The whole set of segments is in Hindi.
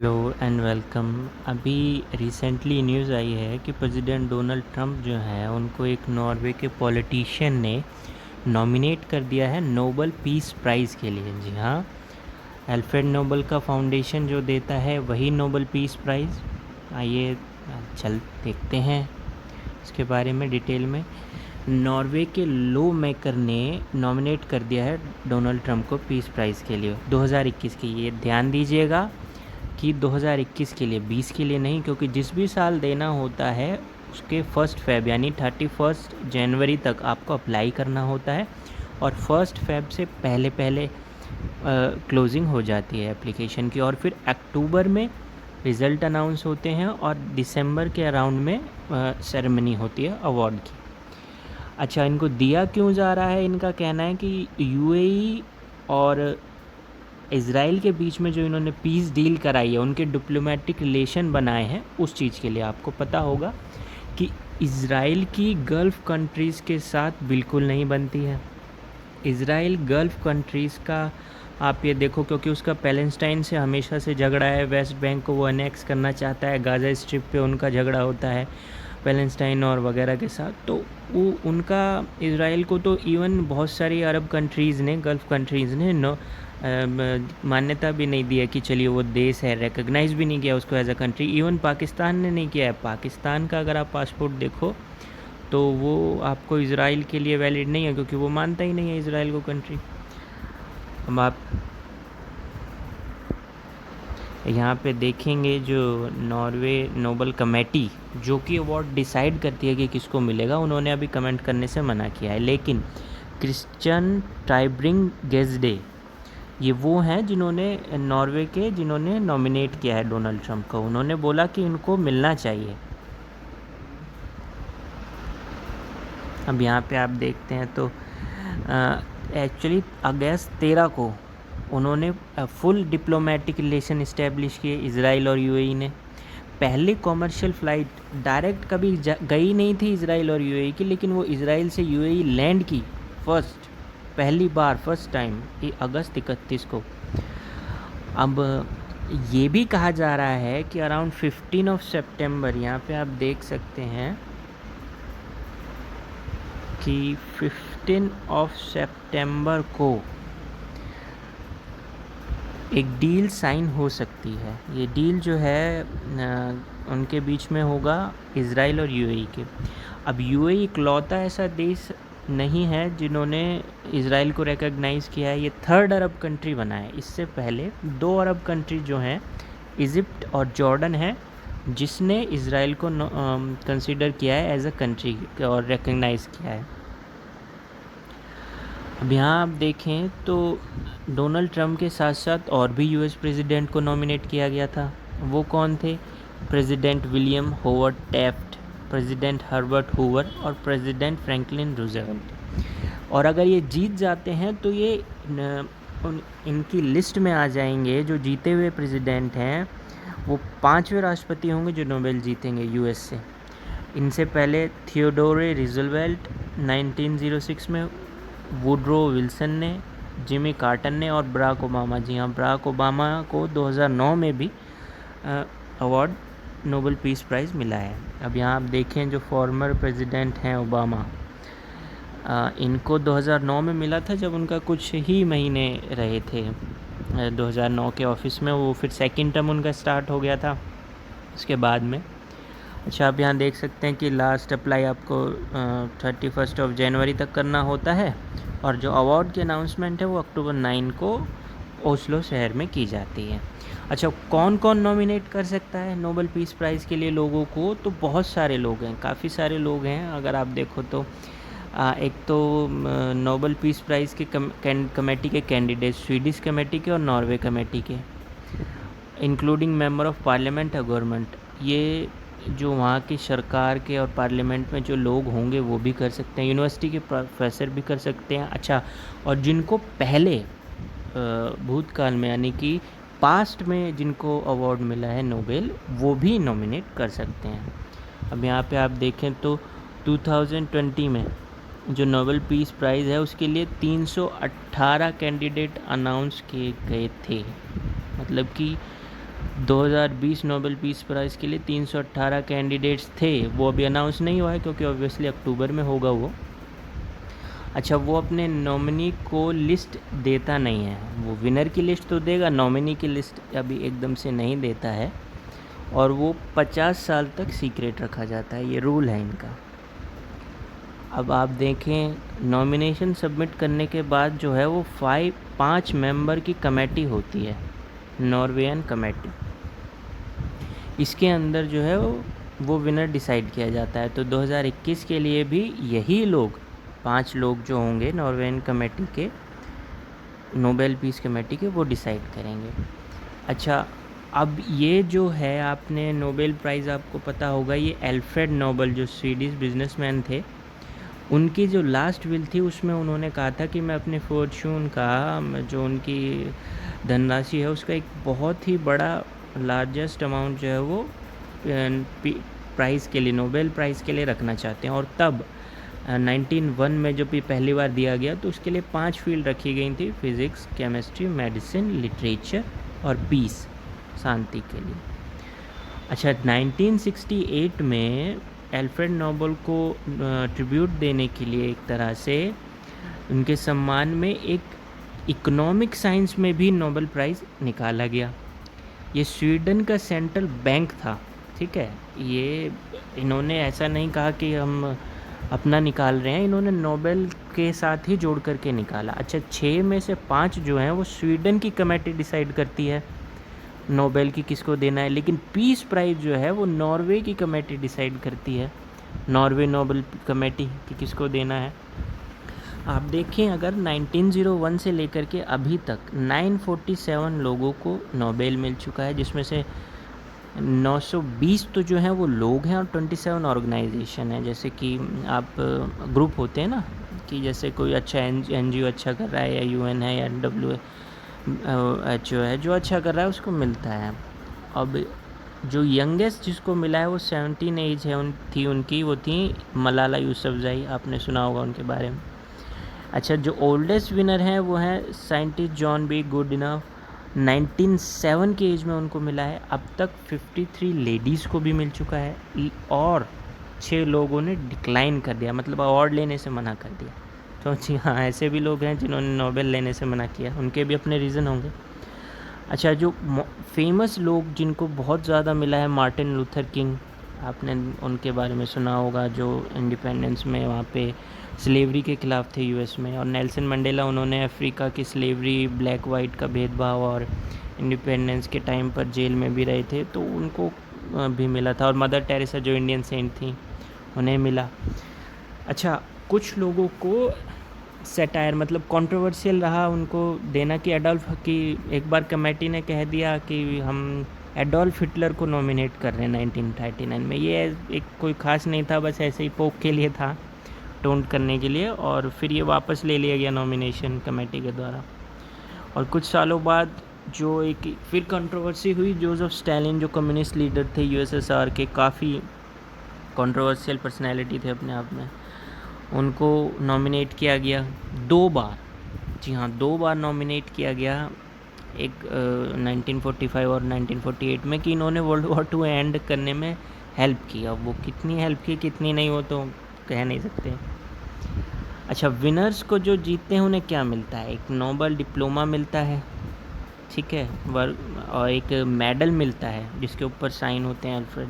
Hello and welcome. अभी रिसेंटली न्यूज़ आई है कि प्रेसिडेंट डोनाल्ड ट्रंप जो है उनको एक नॉर्वे के पॉलिटिशियन ने नॉमिनेट कर दिया है नोबल पीस प्राइज़ के लिए। जी हाँ, अल्फ्रेड नोबल का फाउंडेशन जो देता है वही नोबल पीस प्राइज़। आइए चल देखते हैं इसके बारे में डिटेल में। नॉर्वे के लॉ मेकर ने नॉमिनेट कर दिया है डोनाल्ड ट्रंप को पीस प्राइज़ के लिए 2021 की। ये ध्यान दीजिएगा कि 2021 के लिए, 20 के लिए नहीं, क्योंकि जिस भी साल देना होता है उसके 1 फ़रवरी यानी 31 जनवरी तक आपको अप्लाई करना होता है और 1 फ़रवरी से पहले पहले क्लोजिंग हो जाती है एप्लीकेशन की, और फिर अक्टूबर में रिज़ल्ट अनाउंस होते हैं और दिसंबर के अराउंड में सेरेमनी होती है अवार्ड की। अच्छा, इनको दिया क्यों जा रहा है? इनका कहना है कि यूएई और इज़राइल के बीच में जो इन्होंने पीस डील कराई है, उनके डिप्लोमेटिक रिलेशन बनाए हैं, उस चीज़ के लिए। आपको पता होगा कि इज़राइल की गल्फ़ कंट्रीज़ के साथ बिल्कुल नहीं बनती है। इज़राइल गल्फ़ कंट्रीज़ का आप ये देखो, क्योंकि उसका पैलेस्टाइन से हमेशा से झगड़ा है, वेस्ट बैंक को वो अनेक्स करना चाहता है, गाज़ा स्ट्रिप पे उनका झगड़ा होता है पैलेस्टाइन और वगैरह के साथ। तो वो उनका इज़राइल को तो इवन बहुत सारी अरब कंट्रीज़ ने, गल्फ़ कंट्रीज़ ने मान्यता भी नहीं दी है कि चलिए वो देश है, रिकॉग्नाइज़ भी नहीं किया उसको as a country. Even Pakistan ने नहीं किया है। पाकिस्तान का अगर आप पासपोर्ट देखो तो वो आपको इज़राइल के लिए वैलिड नहीं है, क्योंकि वो मानता ही नहीं है इज़राइल को कंट्री। अब आप यहाँ पे देखेंगे जो नॉर्वे नोबल कमेटी जो कि अवार्ड डिसाइड करती है कि किसको मिलेगा, उन्होंने अभी कमेंट करने से मना किया है। लेकिन क्रिश्चियन टाइब्रिंग गेज़डे, ये वो हैं जिन्होंने नॉर्वे के जिन्होंने नॉमिनेट किया है डोनाल्ड ट्रंप को। उन्होंने बोला कि इनको मिलना चाहिए। अब यहाँ पे आप देखते हैं तो एक्चुअली अगस्त 13 को उन्होंने फुल डिप्लोमेटिक रिलेशन इस्टेब्लिश किए इज़राइल और यूएई ने। पहली कॉमर्शियल फ़्लाइट डायरेक्ट कभी गई नहीं थी इज़राइल और यूएई की, लेकिन वो इज़राइल से यूएई लैंड की पहली बार फर्स्ट टाइम अगस्त 31 को। अब ये भी कहा जा रहा है कि अराउंड 15 सितंबर, यहाँ पे आप देख सकते हैं कि 15 सितंबर को एक डील साइन हो सकती है। ये डील जो है उनके बीच में होगा, इज़राइल और यूएई के। अब यूएई इकलौता ऐसा देश नहीं है जिन्होंने इज़राइल को रिकॉग्नाइज़ किया है, ये थर्ड अरब कंट्री बना है। इससे पहले 2 अरब कंट्री जो हैं, इजिप्ट और जॉर्डन है, जिसने इज़राइल को कंसीडर किया है एज अ कंट्री और रिकॉग्नाइज़ किया है। अब यहाँ आप देखें तो डोनाल्ड ट्रंप के साथ साथ और भी यूएस प्रेसिडेंट को नॉमिनेट किया गया था। वो कौन थे? President William hovered Taft, president Herbert Hoover और प्रेसिडेंट फ्रैंकलिन रूजवेल्ट। और अगर ये जीत जाते हैं तो ये इनकी लिस्ट में आ जाएंगे। जो जीते हुए प्रेसिडेंट हैं वो 5वें राष्ट्रपति होंगे जो नोबेल जीतेंगे यूएस से। इनसे पहले थियोडोरे रूजवेल्ट 1906 में, वुडरो विल्सन ने, जिमी कार्टर ने और बराक ओबामा। जी हाँ, बराक ओबामा को 2009 में भी अवार्ड नोबेल पीस प्राइज़ मिला है। अब यहाँ आप देखें जो फॉर्मर प्रेसिडेंट हैं ओबामा, इनको 2009 में मिला था जब उनका कुछ ही महीने रहे थे 2009 के ऑफिस में। वो फिर सेकंड टर्म उनका स्टार्ट हो गया था उसके बाद में। अच्छा, आप यहाँ देख सकते हैं कि लास्ट अप्लाई आपको 31 जनवरी तक करना होता है और जो अवार्ड की अनाउंसमेंट है वो अक्टूबर 9 को ओस्लो शहर में की जाती है। अच्छा, कौन कौन नॉमिनेट कर सकता है नोबेल पीस प्राइज़ के लिए लोगों को? तो बहुत सारे लोग हैं, काफ़ी सारे लोग हैं। अगर आप देखो तो एक तो नोबेल पीस प्राइज़ के कमेटी के कैंडिडेट, स्वीडिश कमेटी के और नॉर्वे कमेटी के, इंक्लूडिंग मेंबर ऑफ पार्लियामेंट और गवर्नमेंट। ये जो वहाँ की सरकार के और पार्लियामेंट में जो लोग होंगे वो भी कर सकते हैं, यूनिवर्सिटी के प्रोफेसर भी कर सकते हैं। अच्छा, और जिनको पहले भूतकाल में यानी कि पास्ट में जिनको अवार्ड मिला है नोबेल, वो भी नॉमिनेट कर सकते हैं। अब यहाँ पे आप देखें तो 2020 में जो नोबेल पीस प्राइज़ है उसके लिए 318 कैंडिडेट अनाउंस किए गए थे। मतलब कि 2020 नोबेल पीस प्राइज़ के लिए 318 कैंडिडेट्स थे, वो अभी अनाउंस नहीं हुआ है क्योंकि ऑब्वियसली अक्टूबर में होगा वो। अच्छा, वो अपने नॉमिनी को लिस्ट देता नहीं है, वो विनर की लिस्ट तो देगा, नॉमिनी की लिस्ट अभी एकदम से नहीं देता है, और वो 50 साल तक सीक्रेट रखा जाता है, ये रूल है इनका। अब आप देखें, नॉमिनेशन सबमिट करने के बाद जो है वो 5 मेंबर की कमेटी होती है, नॉर्वेयन कमेटी। इसके अंदर जो है वो विनर डिसाइड किया जाता है। तो 2021 के लिए भी यही लोग 5 लोग जो होंगे नॉर्वेयन कमेटी के, नोबेल पीस कमेटी के, वो डिसाइड करेंगे। अच्छा, अब ये जो है, आपने नोबेल प्राइज़ आपको पता होगा, ये एल्फ्रेड नोबेल जो स्वीडिश बिजनेसमैन थे, उनकी जो लास्ट विल थी उसमें उन्होंने कहा था कि मैं अपने फॉर्च्यून का जो उनकी धनराशि है उसका एक बहुत ही बड़ा लार्जेस्ट अमाउंट जो है वो प्राइज़ के लिए, नोबेल प्राइज़ के लिए रखना चाहते हैं। और तब 1901 में जब ये पहली बार दिया गया तो उसके लिए 5 फील्ड रखी गई थी, फिज़िक्स, केमिस्ट्री, मेडिसिन, लिटरेचर और पीस, शांति के लिए। अच्छा, 1968 में एल्फ्रेड नोबेल को ट्रिब्यूट देने के लिए एक तरह से उनके सम्मान में एक इकोनॉमिक साइंस में भी नोबेल प्राइज़ निकाला गया। ये स्वीडन का सेंट्रल बैंक था, ठीक है। ये इन्होंने ऐसा नहीं कहा कि हम अपना निकाल रहे हैं, इन्होंने नोबेल के साथ ही जोड़ करके निकाला। अच्छा, 6 में से 5 जो हैं वो स्वीडन की कमेटी डिसाइड करती है नोबेल की किसको देना है, लेकिन पीस प्राइज़ जो है वो नॉर्वे की कमेटी डिसाइड करती है, नॉर्वे नोबेल कमेटी कि किसको देना है। आप देखें, अगर 1901 से लेकर के अभी तक 947 लोगों को नोबेल मिल चुका है, जिसमें से 920 तो जो हैं वो लोग हैं और 27 ऑर्गेनाइजेशन है। जैसे कि आप ग्रुप होते हैं ना, कि जैसे कोई अच्छा NGO अच्छा कर रहा है, या UN है, या WHO है, जो अच्छा कर रहा है उसको मिलता है। अब जो यंगेस्ट जिसको मिला है वो 17 एज है थी उनकी, वो थी मलाला यूसुफजई, आपने सुना होगा उनके बारे में। अच्छा, जो ओल्डेस्ट विनर हैं वो हैं साइंटिस्ट जॉन बी गुडइनफ, 1907 की एज में उनको मिला है। अब तक 53 लेडीज़ को भी मिल चुका है और 6 लोगों ने डिक्लाइन कर दिया, मतलब अवार्ड लेने से मना कर दिया। तो जी हाँ, ऐसे भी लोग हैं जिन्होंने नोबेल लेने से मना किया, उनके भी अपने रीज़न होंगे। अच्छा, जो फेमस लोग जिनको बहुत ज़्यादा मिला है, मार्टिन लूथर किंग, आपने उनके बारे में सुना होगा, जो इंडिपेंडेंस में वहाँ पे स्लेवरी के ख़िलाफ़ थे US में। और नेल्सन मंडेला, उन्होंने अफ्रीका की स्लेवरी, ब्लैक वाइट का भेदभाव और इंडिपेंडेंस के टाइम पर जेल में भी रहे थे, तो उनको भी मिला था। और मदर टेरेसा जो इंडियन सेंट थी, उन्हें मिला। अच्छा, कुछ लोगों को सैटायर, मतलब कंट्रोवर्शियल रहा उनको देना, कि एडोल्फ की एक बार कमेटी ने कह दिया कि हम एडोल्फ हिटलर को नॉमिनेट कर रहे हैं 1939 में। ये एक कोई ख़ास नहीं था, बस ऐसे ही पोक के लिए था, टोंट करने के लिए, और फिर ये वापस ले लिया गया नॉमिनेशन कमेटी के द्वारा। और कुछ सालों बाद जो एक फिर कंट्रोवर्सी हुई, जोसेफ स्टालिन जो कम्युनिस्ट लीडर थे USSR के, काफ़ी कंट्रोवर्शियल पर्सनैलिटी थे अपने आप में, उनको नॉमिनेट किया गया 2 बार। जी हाँ, 2 बार नॉमिनेट किया गया, एक 1945 और 1948 में, कि इन्होंने वर्ल्ड वॉर 2 एंड करने में हेल्प की। अब वो कितनी हेल्प की कितनी नहीं, वो तो कह नहीं सकते। अच्छा, विनर्स को जो जीतते हैं उन्हें क्या मिलता है? एक नोबेल डिप्लोमा मिलता है, ठीक है, और एक मेडल मिलता है जिसके ऊपर साइन होते हैं अल्फ्रेड,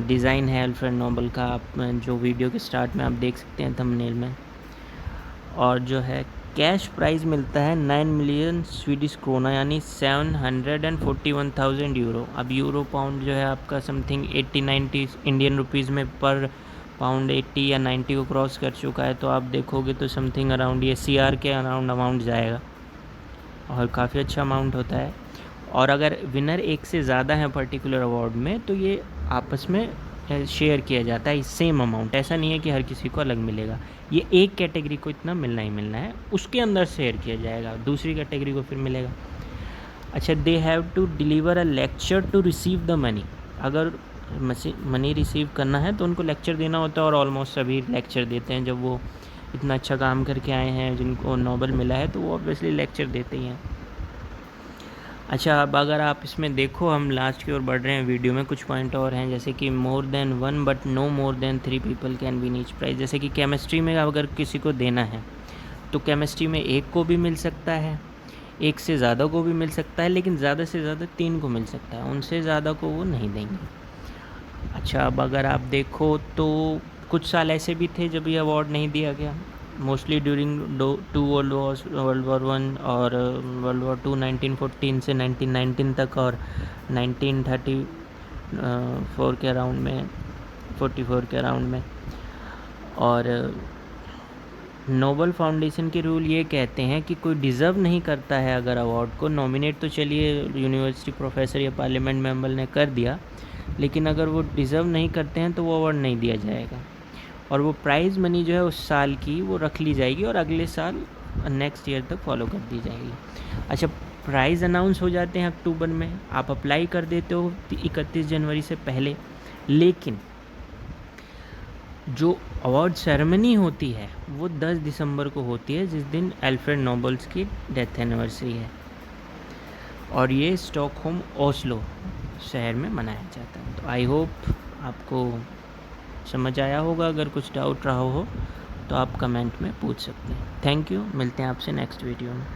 डिज़ाइन है अल्फ्रेड नोबेल का, आप जो वीडियो के स्टार्ट में आप देख सकते हैं थंबनेल में। और जो है कैश प्राइज़ मिलता है 9 मिलियन स्वीडिश क्रोना, यानी 741,000 यूरो। अब यूरो पाउंड जो है आपका समथिंग 80-90 इंडियन रुपीज़ में पर पाउंड 80 या 90 को क्रॉस कर चुका है, तो आप देखोगे तो समथिंग अराउंड ये CR के अराउंड अमाउंट जाएगा, और काफ़ी अच्छा अमाउंट होता है। और अगर विनर एक से ज़्यादा है पर्टिकुलर अवार्ड में, तो ये आपस में शेयर किया जाता है सेम अमाउंट। ऐसा नहीं है कि हर किसी को अलग मिलेगा, ये एक कैटेगरी को इतना मिलना ही मिलना है, उसके अंदर शेयर किया जाएगा, दूसरी कैटेगरी को फिर मिलेगा। अच्छा, they have to deliver a lecture to receive the money. अगर मनी रिसीव करना है तो उनको लेक्चर देना होता है, और ऑलमोस्ट सभी लेक्चर देते हैं। जब वो इतना अच्छा काम करके आए हैं, जिनको नोबेल मिला है, तो वो ऑब्वियसली लेक्चर देते ही हैं। अच्छा, अब अगर आप इसमें देखो, हम लास्ट की ओर बढ़ रहे हैं वीडियो में, कुछ पॉइंट और हैं जैसे कि more than one but no more than 3 people can win each prize. जैसे कि केमिस्ट्री में अगर किसी को देना है तो केमिस्ट्री में एक को भी मिल सकता है, एक से ज़्यादा को भी मिल सकता है, लेकिन ज़्यादा से ज़्यादा 3 को मिल सकता है, उनसे ज़्यादा को वो नहीं देंगे। अच्छा, अब अगर आप देखो तो कुछ साल ऐसे भी थे जब ये अवार्ड नहीं दिया गया, mostly during two world war one और वर्ल्ड वॉर टू 1914 से 1919 तक, और 1934 के अराउंड में, 44 के अराउंड में। और नोबल फाउंडेशन के रूल ये कहते हैं कि कोई डिज़र्व नहीं करता है अगर अवार्ड को नॉमिनेट, तो चलिए यूनिवर्सिटी प्रोफेसर या पार्लियामेंट मेंबर ने कर दिया, लेकिन अगर वो डिज़र्व नहीं करते हैं तो वो अवार्ड नहीं दिया जाएगा। और वो प्राइज़ मनी जो है उस साल की वो रख ली जाएगी और अगले साल नेक्स्ट ईयर तक फॉलो कर दी जाएगी। अच्छा, प्राइज़ अनाउंस हो जाते हैं अक्टूबर में, आप अप्लाई कर देते हो 31 जनवरी से पहले, लेकिन जो अवार्ड सेरेमनी होती है वो 10 दिसंबर को होती है, जिस दिन अल्फ्रेड नोबल्स की डेथ एनिवर्सरी है, और ये स्टॉकहोम ओस्लो शहर में मनाया जाता है। तो आई होप आपको समझ आया होगा। अगर कुछ डाउट रहा हो तो आप कमेंट में पूछ सकते हैं। थैंक यू, मिलते हैं आपसे नेक्स्ट वीडियो में।